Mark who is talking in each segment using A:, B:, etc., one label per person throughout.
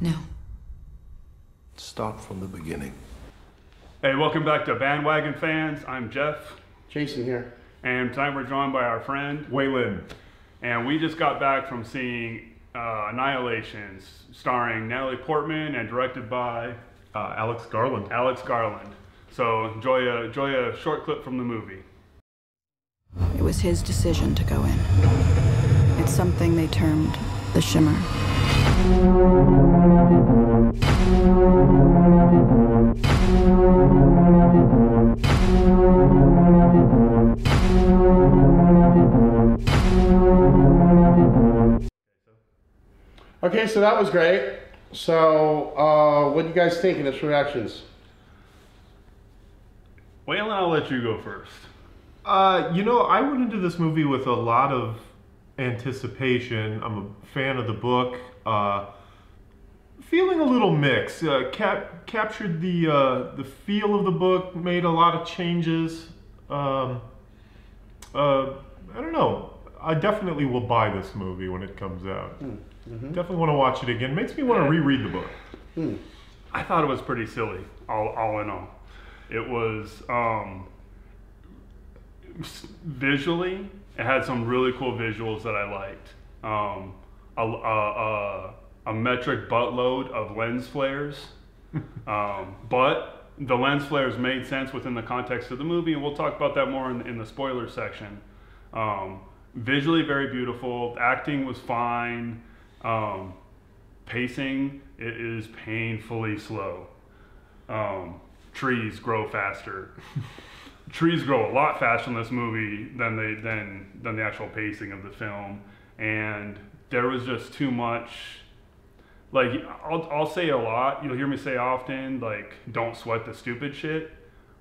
A: No.
B: Start from the beginning.
C: Hey, welcome back to Bandwagon Fans. I'm Jeff.
D: Jason here.
C: And tonight we're joined by our friend Waylon. And we just got back from seeing Annihilation, starring Natalie Portman and directed by
E: Alex Garland.
C: So enjoy a short clip from the movie.
A: It was his decision to go in. It's something they termed the Shimmer.
D: Okay, so that was great. So, what do you guys think? Initial reactions?
C: Waylon, I'll let you go first.
E: You know, I went into this movie with a lot of anticipation. I'm a fan of the book. Feeling a little mixed. Captured the feel of the book. Made a lot of changes. I don't know. I definitely will buy this movie when it comes out. Mm-hmm. Definitely want to watch it again. Makes me want to reread the book.
C: I thought it was pretty silly, all in all. It was visually, it had some really cool visuals that I liked. A metric buttload of lens flares, but the lens flares made sense within the context of the movie, and we'll talk about that more in the spoiler section. Visually very beautiful, acting was fine. Pacing, it is painfully slow. Trees grow faster. Trees grow a lot faster in this movie than the actual pacing of the film, and there was just too much. Like, I'll say a lot, you'll hear me say often, like, don't sweat the stupid shit,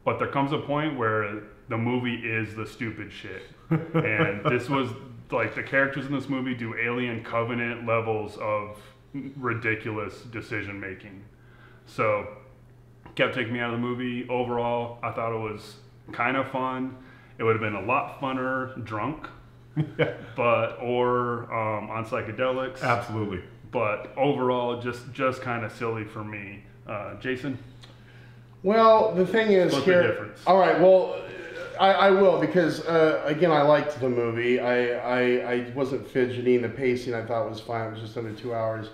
C: but there comes a point where the movie is the stupid shit. And this was, like, the characters in this movie do Alien Covenant levels of ridiculous decision making. So, kept taking me out of the movie. Overall, I thought it was kind of fun. It would have been a lot funner drunk, or on psychedelics.
E: Absolutely.
C: But overall, just kind of silly for me. Jason?
D: Well, the thing is
C: Split
D: here.
C: the difference.
D: All right. Well, I will, because again, I liked the movie. I wasn't fidgeting. The pacing I thought was fine. It was just under 2 hours.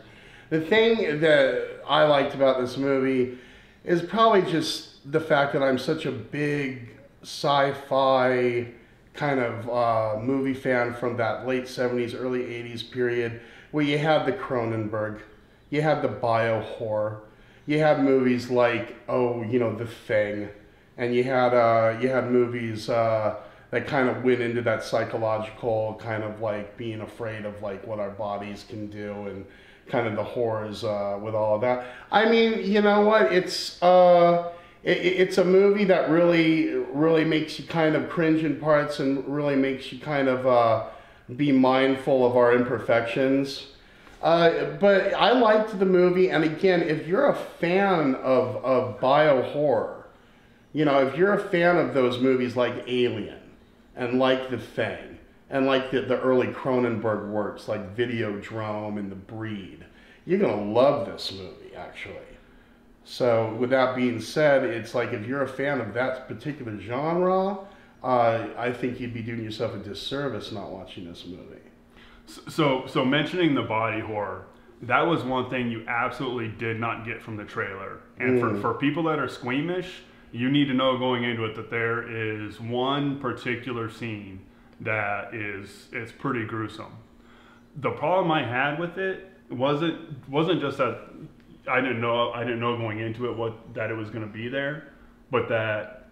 D: The thing that I liked about this movie is probably just the fact that I'm such a big sci-fi kind of movie fan from that late 70s, early 80s period, where you had the Cronenberg, you had the BodyHorror, you had movies like, The Thing, and you had movies that kind of went into that psychological kind of like being afraid of like what our bodies can do and kind of the horrors with all of that. I mean, you know what? It's a movie that really makes you kind of cringe in parts and really makes you kind of be mindful of our imperfections. But I liked the movie, and again, if you're a fan of biohorror, you know, if you're a fan of those movies like Alien and like The Thing and like the early Cronenberg works like Videodrome and The Breed, you're gonna love this movie, actually. So with that being said, it's like if you're a fan of that particular genre, I think you'd be doing yourself a disservice not watching this movie.
C: So mentioning the body horror, that was one thing you absolutely did not get from the trailer. And for people that are squeamish, you need to know going into it that there is one particular scene that it's pretty gruesome. The problem I had with it wasn't just that I didn't know going into it that it was going to be there, but that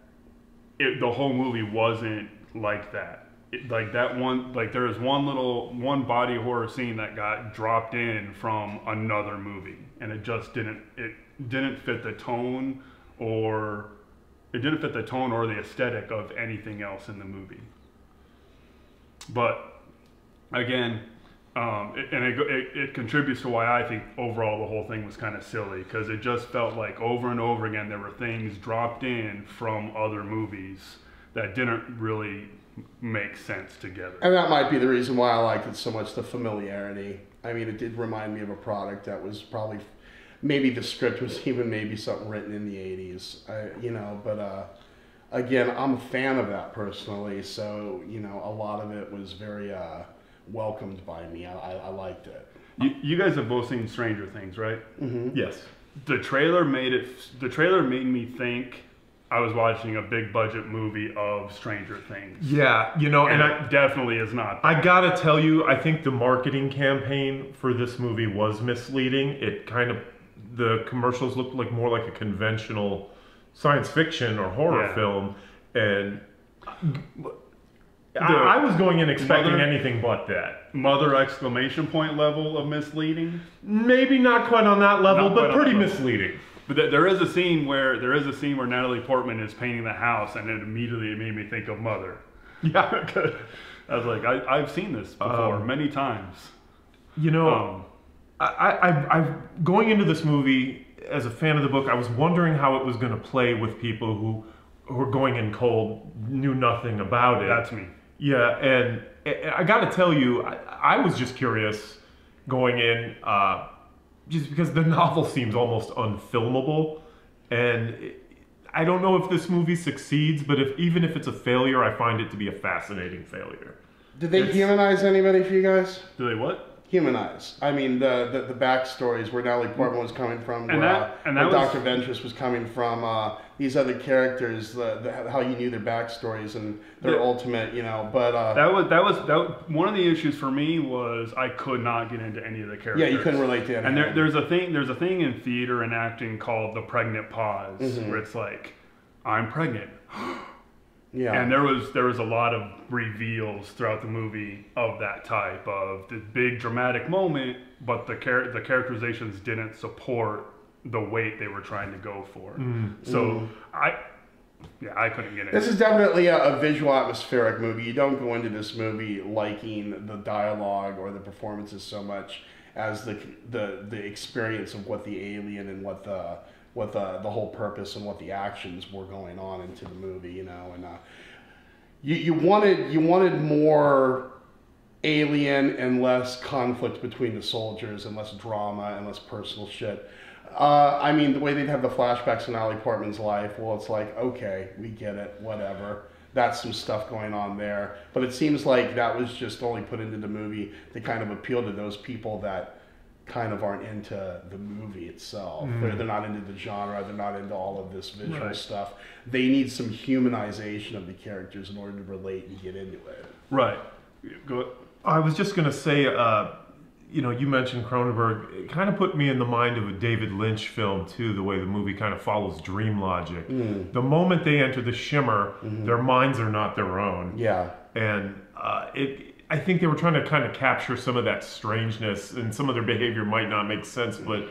C: the whole movie wasn't like that. There was one body horror scene that got dropped in from another movie, and it didn't fit the tone or the aesthetic of anything else in the movie. But again, it contributes to why I think overall the whole thing was kind of silly, because it just felt like over and over again there were things dropped in from other movies that didn't really make sense together.
D: And that might be the reason why I liked it so much, the familiarity. I mean, it did remind me of a product that was probably maybe the script was even maybe something written in the 80s, but again, I'm a fan of that personally, so, a lot of it was very welcomed by me. I liked it.
C: You guys have both seen Stranger Things, right?
D: Mm-hmm.
E: Yes.
C: The trailer made me think I was watching a big budget movie of Stranger Things.
E: Yeah,
C: and it definitely is not.
E: I gotta tell you, I think the marketing campaign for this movie was misleading. The commercials looked more like a conventional science fiction or horror film, and I was going in expecting anything but that.
C: Mother exclamation point level of misleading?
E: Maybe not quite on that level, but pretty misleading.
C: But there is a scene where Natalie Portman is painting the house, and it immediately made me think of Mother.
E: Yeah,
C: I was like, I've seen this before many times.
E: I going into this movie as a fan of the book, I was wondering how it was going to play with people who were going in cold, knew nothing about it.
C: That's me.
E: Yeah, and I got to tell you, I was just curious going in. Just because the novel seems almost unfilmable, and I don't know if this movie succeeds, but even if it's a failure, I find it to be a fascinating failure.
D: Did they humanize anybody for you guys?
C: Do they what?
D: Humanize. I mean, the backstories where Natalie Portman was coming from, where Dr. Ventress was coming from, these other characters, how you knew their backstories and their ultimate, but
C: that was one of the issues for me was I could not get into any of the characters.
D: Yeah, you couldn't relate to anyone.
C: And there's a thing in theater and acting called the pregnant pause, where it's like, I'm pregnant. Yeah. And there was a lot of reveals throughout the movie of that type of the big dramatic moment, but the characterizations didn't support the weight they were trying to go for. So I couldn't get it.
D: This is definitely a visual atmospheric movie. You don't go into this movie liking the dialogue or the performances so much as the experience of what the alien and what the whole purpose and what the actions were going on into the movie, and you wanted more alien and less conflict between the soldiers and less drama and less personal shit. I mean, the way they'd have the flashbacks in Natalie Portman's life, well, it's like, okay, we get it, whatever. That's some stuff going on there. But it seems like that was just only put into the movie to kind of appeal to those people that kind of aren't into the movie itself. They're not into the genre. They're not into all of this visual stuff. They need some humanization of the characters in order to relate and get into it.
C: Right. Go.
E: I was just going to say, you mentioned Cronenberg. It kind of put me in the mind of a David Lynch film, too, the way the movie kind of follows dream logic. The moment they enter the Shimmer, their minds are not their own.
D: Yeah.
E: And I think they were trying to kind of capture some of that strangeness, and some of their behavior might not make sense, but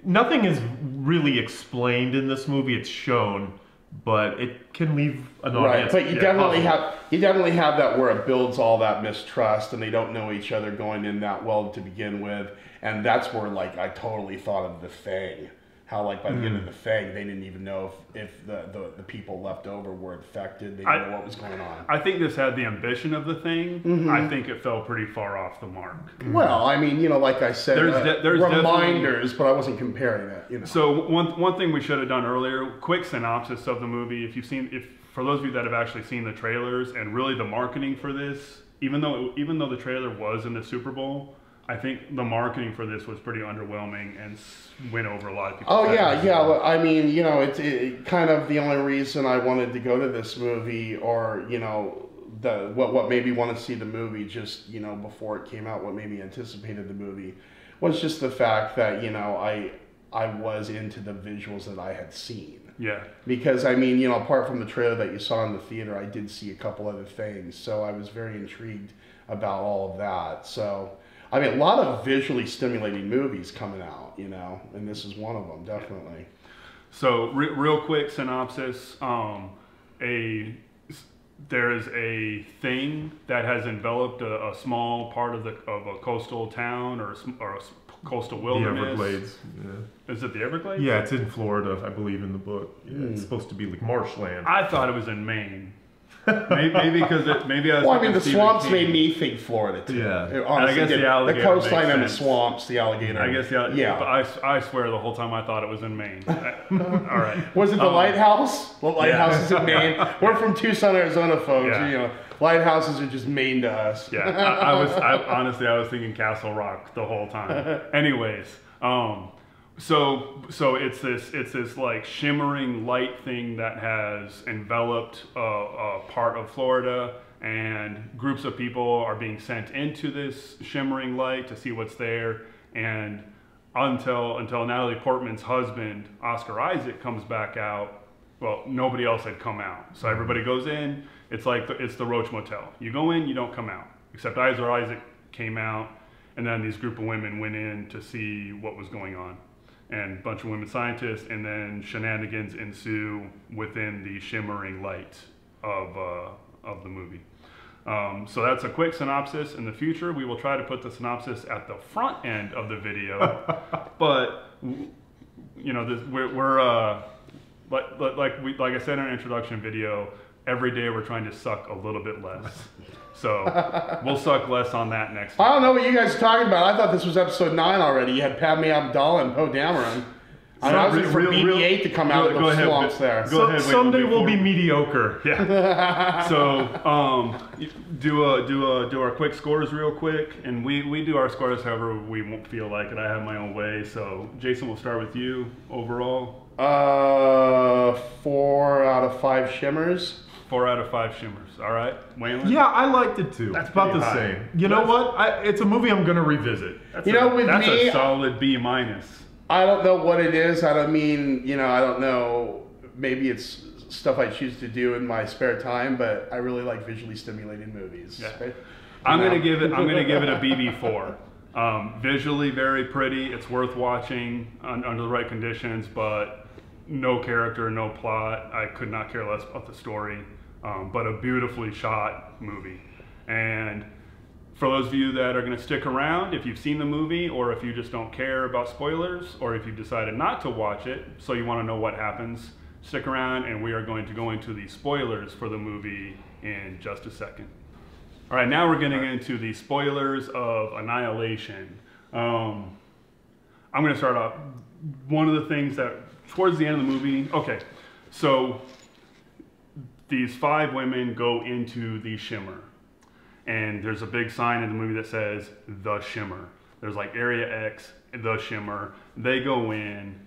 E: nothing is really explained in this movie. It's shown, but it can leave an audience.
D: Right, but you definitely have that where it builds all that mistrust, and they don't know each other going in that well to begin with, and that's where I totally thought of The Thing. How by the end of The Thing, they didn't even know if the people left over were infected. They didn't know what was going on.
C: I think this had the ambition of The Thing. I think it fell pretty far off the mark.
D: Well, I mean, like I said, there's reminders, but I wasn't comparing it.
C: So one thing we should have done earlier, quick synopsis of the movie. For those of you that have actually seen the trailers and really the marketing for this, even though the trailer was in the Super Bowl, I think the marketing for this was pretty underwhelming and went over a lot of people.
D: Oh yeah. I mean, it's kind of the only reason I wanted to go to this movie, or what made me want to see the movie just before it came out. What made me anticipated the movie was just the fact that I was into the visuals that I had seen.
C: Yeah.
D: Because I mean, apart from the trailer that you saw in the theater, I did see a couple other things, so I was very intrigued about all of that. So. I mean, a lot of visually stimulating movies coming out, and this is one of them, definitely.
C: So, real quick synopsis. There is a thing that has enveloped a small part of a coastal town or a coastal wilderness.
E: The Everglades. Yeah.
C: Is it the Everglades?
E: Yeah, it's in Florida, I believe, in the book. Yeah, it's supposed to be like marshland.
C: I thought it was in Maine. Maybe because maybe I was.
D: Well, I mean, the
C: Stephen
D: swamps
C: King.
D: made me think Florida too.
E: Yeah.
D: Honestly,
C: And I guess the alligator
D: coastline
C: makes
D: and the
C: sense.
D: swamps, the alligator.
C: I guess yeah.
D: Yeah.
C: But I swear the whole time I thought it was in Maine. All right.
D: Was it the lighthouse? The lighthouse is in Maine. We're from Tucson, Arizona, folks.
C: Yeah.
D: You know, lighthouses are just Maine to us.
C: Yeah, honestly, I was thinking Castle Rock the whole time. Anyways, so it's this like shimmering light thing that has enveloped a part of Florida, and groups of people are being sent into this shimmering light to see what's there, and until Natalie Portman's husband Oscar Isaac comes back out, well, nobody else had come out, so everybody goes in. It's like it's the Roach Motel. You go in, you don't come out. Except Oscar Isaac came out, and then these group of women went in to see what was going on, and a bunch of women scientists, and then shenanigans ensue within the shimmering light of the movie. So that's a quick synopsis. In the future, we will try to put the synopsis at the front end of the video, but you know, we're like I said in our introduction video, every day we're trying to suck a little bit less. So we'll suck less on that next
D: I
C: week.
D: don't know what you guys are talking about. I thought this was episode 9 already. You had Padme Amidala and Poe Dameron. I was waiting for BB-8 to come out of the swamps there.
E: Someday we'll be mediocre.
C: Yeah. So do our quick scores real quick, and we do our scores however we won't feel like it. I have my own way. So Jason, we'll start with you overall.
D: 4 out of 5 shimmers.
C: 4 out of 5 shimmers. All right, Waylon?
E: Yeah, I liked it too.
C: That's
E: about
C: pretty
E: the
C: high.
E: same. You know what? It's a movie I'm going to revisit.
C: That's
D: With me,
C: a solid B minus.
D: I don't know what it is. I don't know. Maybe it's stuff I choose to do in my spare time, but I really like visually stimulating movies.
C: Yeah.
D: Right?
C: I'm gonna give it a BB4. Visually very pretty. It's worth watching under the right conditions, but no character, no plot. I could not care less about the story. But a beautifully shot movie. And for those of you that are going to stick around, if you've seen the movie, or if you just don't care about spoilers, or if you've decided not to watch it, so you want to know what happens, stick around, and we are going to go into the spoilers for the movie in just a second. All right, now we're getting into the spoilers of Annihilation. I'm going to start off. One of the things that, towards the end of the movie, okay, so these 5 women go into the Shimmer, and there's a big sign in the movie that says the Shimmer. There's like Area X, the Shimmer. They go in,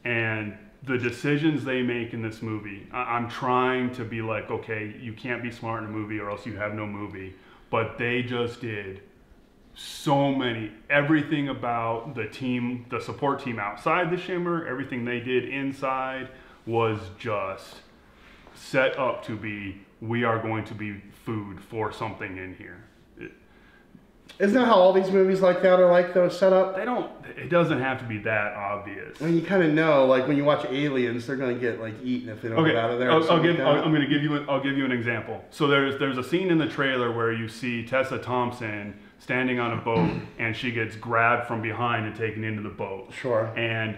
C: and the decisions they make in this movie, I'm trying to be like, okay, you can't be smart in a movie or else you have no movie, but they just did so many, everything about the team, the support team outside the Shimmer, everything they did inside was just set up to be, we are going to be food for something in here.
D: Isn't that how all these movies like that are like, though, set up?
C: It doesn't have to be that obvious.
D: I mean, you kind of know, like when you watch Aliens, they're going to get like eaten if they don't get out of there.
C: I'll give you an example. So there's a scene in the trailer where you see Tessa Thompson standing on a boat, and she gets grabbed from behind and taken into the boat.
D: Sure.
C: And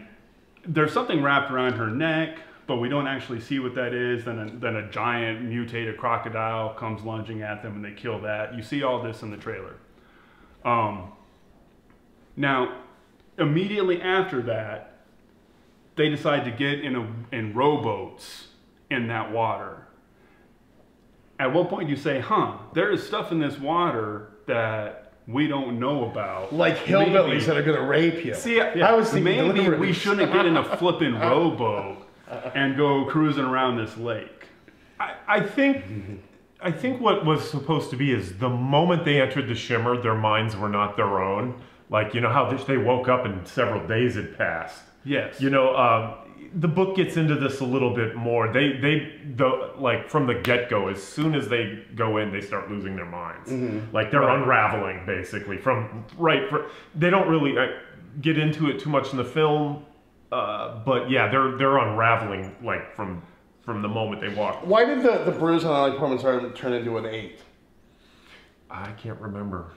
C: there's something wrapped around her neck, but we don't actually see what that is. Then a giant mutated crocodile comes lunging at them, and they kill that. You see all this in the trailer. Now, immediately after that, they decide to get in rowboats in that water. At what point do you say, there is stuff in this water that we don't know about?
D: Like hillbillies that are going to rape you.
C: See, I was thinking maybe we shouldn't get in a flipping rowboat and go cruising around this lake.
E: I think what was supposed to be is the moment they entered the Shimmer, their minds were not their own. Like, you know how they woke up and several days had passed.
C: Yes.
E: You know, the book gets into this a little bit more. Like from the get-go, as soon as they go in, they start losing their minds. Mm-hmm. Like they're unraveling basically they don't really get into it too much in the film, but yeah, they're unraveling like from the moment they walk.
D: Why did the bruise on Natalie Portman's arm turn into an 8?
E: I can't remember.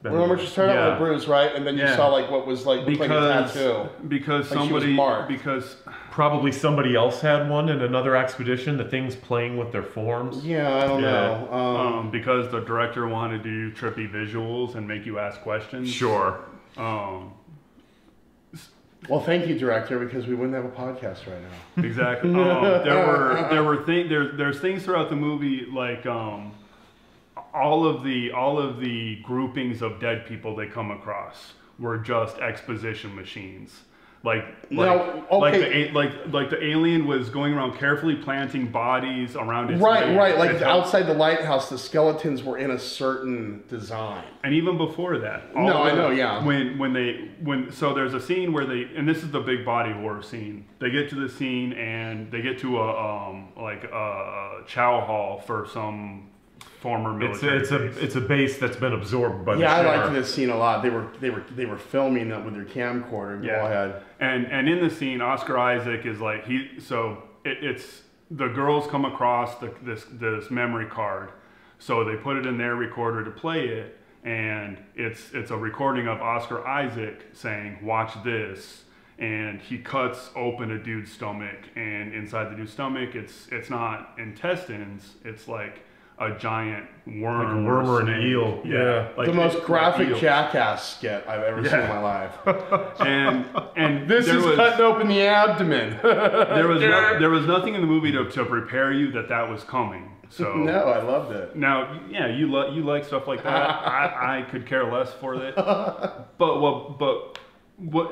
D: Remember, she started out with a bruise, right? And then you saw like what was like looked like a tattoo.
C: Because
D: like
C: somebody,
D: she was marked.
C: because
E: probably somebody else had one in another expedition. The thing's playing with their forms.
D: Yeah, I don't know.
C: Because the director wanted to do trippy visuals and make you ask questions.
E: Sure.
C: Well,
D: thank you, director, because we wouldn't have a podcast right now.
C: Exactly. There's things throughout the movie like all of the groupings of dead people they come across were just exposition machines. Like the alien was going around carefully planting bodies around its
D: right. Like outside the lighthouse, the skeletons were in a certain design.
C: And even before that,
D: I know. Yeah.
C: So there's a scene where and this is the big body horror scene. They get to the scene and they get to a chow hall for some former military base.
E: It's a base that's been absorbed by the
D: Shimmer.
E: Shimmer.
D: I liked this scene a lot. They were filming that with their camcorder. Go ahead.
C: And in the scene, Oscar Isaac is like it's the girls come across this memory card, so they put it in their recorder to play it, and it's a recording of Oscar Isaac saying, "Watch this." And he cuts open a dude's stomach, and inside the dude's stomach, it's not intestines, it's like a giant worm,
E: like a worm or an eel.
C: Yeah,
D: like the most graphic Jackass skit I've ever seen in my life.
C: and
D: this is cutting open the abdomen.
C: there was nothing in the movie to prepare you that was coming. So
D: no, I loved it.
C: Now, you like stuff like that. I could care less for it. But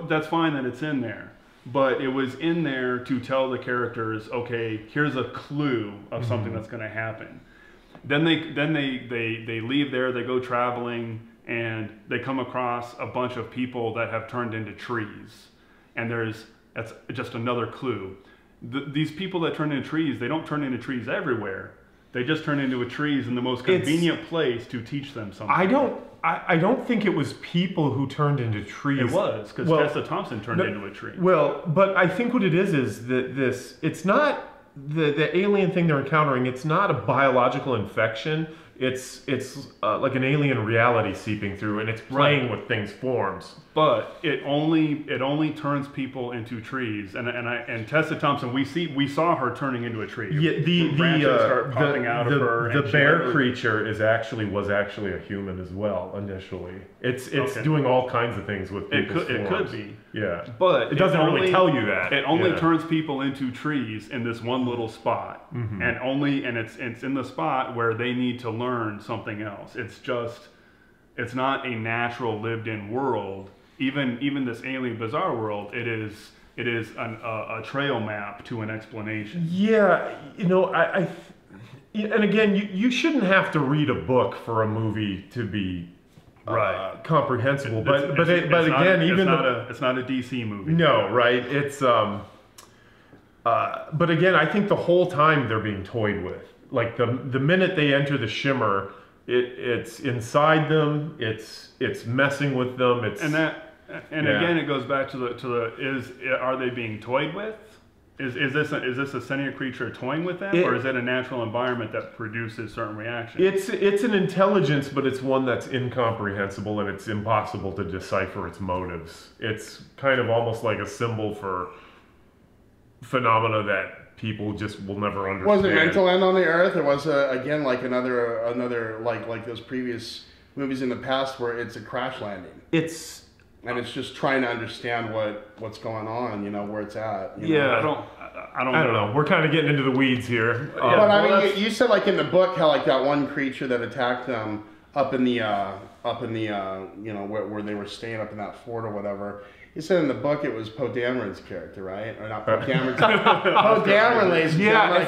C: that's fine that it's in there. But it was in there to tell the characters, okay, here's a clue of something that's going to happen. Then they leave there, they go traveling, and they come across a bunch of people that have turned into trees. And that's just another clue. These people that turn into trees, they don't turn into trees everywhere. They just turn into trees in the most convenient place to teach them something.
E: I don't think it was people who turned into trees.
C: It was, because Tessa Thompson turned into a tree.
E: Well, but I think what it is that it's not the alien thing they're encountering. It's not a biological infection. It's like an alien reality seeping through, and it's playing with things' forms.
C: But it only turns people into trees. And Tessa Thompson, we saw her turning into a tree.
E: Yeah, the
C: branches start popping out of her.
E: The bear creature was actually a human as well initially. It's doing all kinds of things with people's forms.
C: It could be.
E: Yeah,
C: but
E: it doesn't really tell you that.
C: It only turns people into trees in this one little spot, and it's in the spot where they need to learn something else. It's not a natural lived-in world. Even this alien bizarre world, it is a trail map to an explanation.
E: Yeah, and again, you shouldn't have to read a book for a movie to be comprehensible. But again, it's not a DC movie. No, right? It's but again, I think the whole time they're being toyed with. Like the minute they enter the Shimmer, it's inside them. It's messing with them.
C: Again, it goes back to are they being toyed with? Is this a sentient creature toying with them, or is it a natural environment that produces certain reactions?
E: It's an intelligence, but it's one that's incomprehensible, and it's impossible to decipher its motives. It's kind of almost like a symbol for phenomena that people just will never understand.
D: Was it meant to land on the Earth, or was it again like another like those previous movies in the past where it's a crash landing? And it's just trying to understand what's going on, where it's at.
E: I don't know. We're kind of getting into the weeds here.
D: But I mean, you said like in the book how like that one creature that attacked them up in the where they were staying up in that fort or whatever. You said in the book it was Poe Dameron's character, right? Or not Poe Dameron's Poe Dameron, ladies and gentlemen.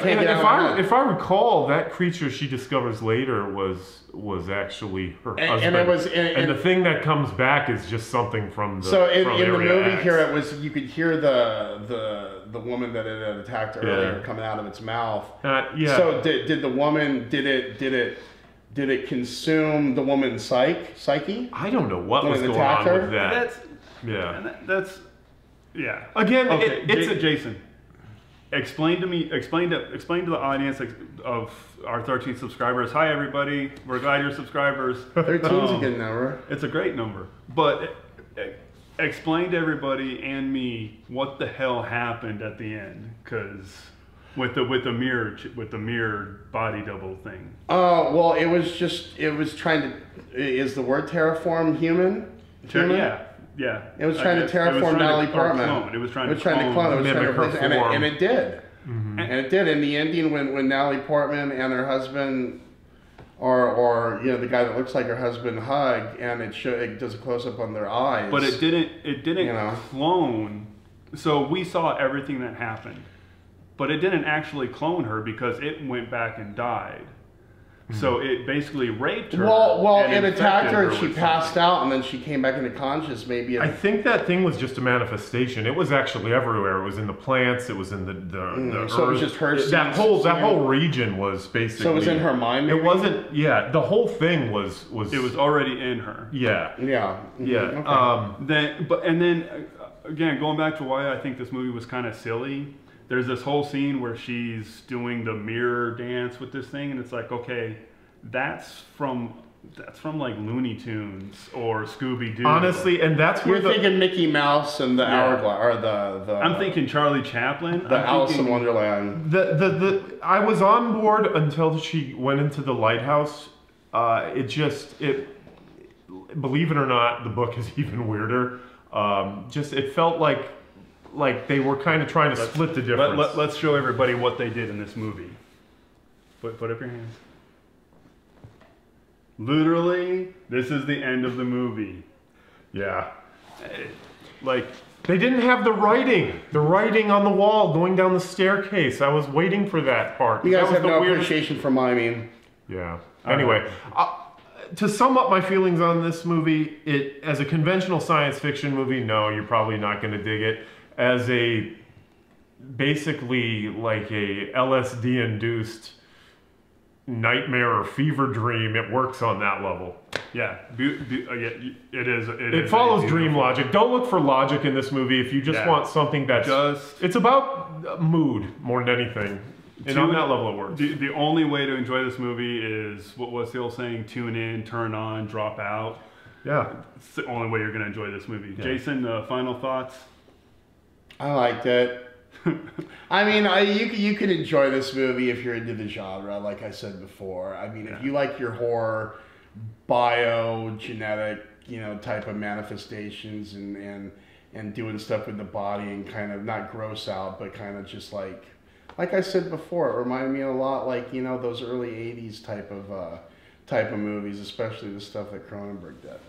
E: If I recall, that creature she discovers later was actually her husband. And the thing that comes back is just something from the
D: So in the movie here, it was you could hear the woman that it had attacked earlier coming out of its mouth. So did the woman did it consume the woman's psyche?
E: I don't know what was going on with that.
C: That's
E: yeah.
C: That's
E: Again,
C: okay. Jason. explain to the audience of our 13 subscribers. Hi everybody, we're glad you're subscribers.
D: 13's a good number.
C: It's a great number, but explain to everybody and me what the hell happened at the end, because with the mirrored body double thing.
D: Well, it was trying to. Is the word terraform human?
C: Yeah.
D: It was trying to terraform Natalie Portman.
C: It was trying to
D: clone. It was trying to replace, and it did.
C: Mm-hmm.
D: And it did. In the ending, when Natalie Portman and her husband, or the guy that looks like her husband, hug, and it does a close up on their eyes.
C: But it didn't clone. So we saw everything that happened, but it didn't actually clone her because it went back and died. So it basically raped her.
D: Well, it attacked her and she passed out, and then she came back into conscious. Maybe
E: I think that thing was just a manifestation. It was actually everywhere. It was in the plants. It was in the earth.
D: So it was just her.
E: That whole region was basically.
D: So it was in her mind. Maybe?
E: It wasn't. Yeah, the whole thing was.
C: It was already in her.
E: Yeah.
D: Yeah.
E: Yeah.
D: Okay.
C: Then again, going back to why I think this movie was kind of silly. There's this whole scene where she's doing the mirror dance with this thing, and it's like, okay, that's from like Looney Tunes or Scooby Doo.
E: Honestly, and that's where
D: you're thinking Mickey Mouse and the hourglass, or the.
C: I'm thinking Charlie Chaplin.
D: Alice in Wonderland.
E: I was on board until she went into the lighthouse. Believe it or not, the book is even weirder. It felt like they were kind of trying to split the difference.
C: Let's show everybody what they did in this movie. Put up your hands. Literally, this is the end of the movie.
E: Yeah.
C: They
E: didn't have the writing on the wall going down the staircase. I was waiting for that part.
D: You guys
E: have
D: no appreciation for miming.
E: Yeah. Anyway, to sum up my feelings on this movie, as a conventional science fiction movie, no, you're probably not going to dig it. As basically like a LSD-induced nightmare or fever dream, it works on that level.
C: Yeah, it is.
E: It follows dream logic. Don't look for logic in this movie if you just want something that's it's about mood more than anything. And on that level, it works.
C: The only way to enjoy this movie is what's the old saying? Tune in, turn on, drop out.
E: Yeah,
C: it's the only way you're going to enjoy this movie. Yeah. Jason, final thoughts?
D: I liked it. I mean, you can enjoy this movie if you're into the genre, like I said before. I mean, if you like your horror, biogenetic, type of manifestations and doing stuff with the body and kind of not gross out, but kind of just like I said before, it reminded me a lot like those early '80s type of movies, especially the stuff that Cronenberg did.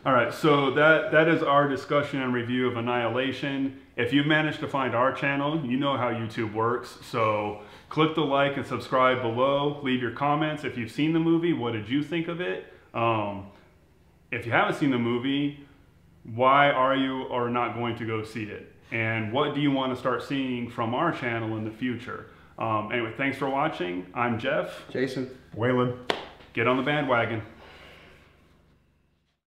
C: All right, so that is our discussion and review of Annihilation. If you've managed to find our channel, you know how YouTube works. So click the like and subscribe below. Leave your comments. If you've seen the movie, what did you think of it? If you haven't seen the movie, why are you or not going to go see it? And what do you want to start seeing from our channel in the future? Anyway, thanks for watching. I'm Jeff.
D: Jason.
E: Waylon.
C: Get on the bandwagon.